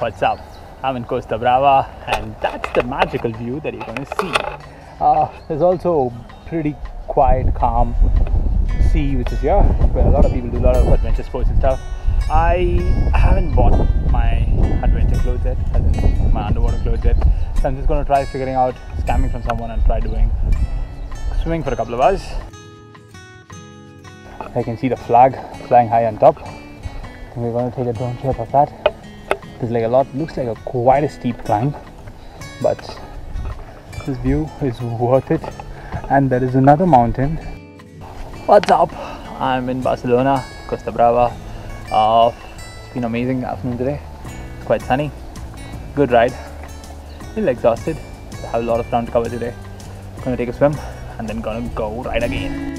What's up? I'm in Costa Brava, and that's the magical view that you're going to see. There's also pretty quiet, calm sea, which is here, where a lot of people do a lot of adventure sports and stuff. I haven't bought my adventure clothes yet, as in my underwater clothes yet. So I'm just going to try figuring out scamming from someone and try doing swimming for a couple of hours. I can see the flag flying high on top. And we're going to take a drone shot of that. There's like a lot, looks like quite a steep climb, but this view is worth it. And there is another mountain. What's up? I'm in Barcelona, Costa Brava. It's been an amazing afternoon today. It's quite sunny. Good ride. A little exhausted. I have a lot of ground to cover today. Gonna take a swim and then gonna go ride again.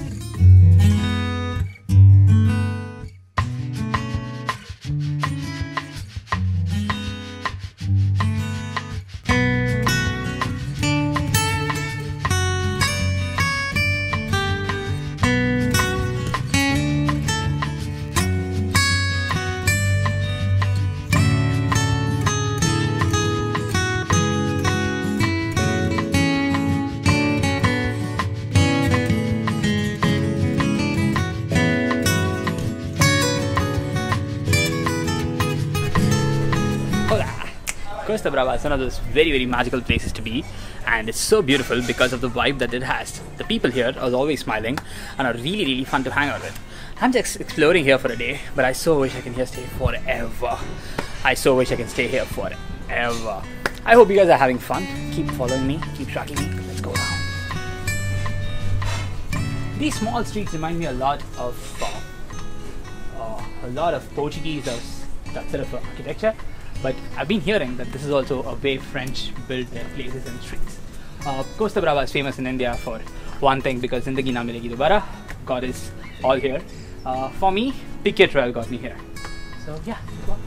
Costa Brava is one of those very magical places to be, and it's so beautiful because of the vibe that it has. The people here are always smiling and are really fun to hang out with. I'm just exploring here for a day, but I so wish I can here stay forever. I so wish I can stay here forever. I hope you guys are having fun. Keep following me, keep tracking me. Let's go around. These small streets remind me a lot of Portuguese or that sort of architecture. But I've been hearing that this is also a way French built their places and streets. Costa Brava is famous in India for one thing, because Zindagi Na Milegi Dobara, God is all here. For me, Picket Trail got me here. So yeah, good luck.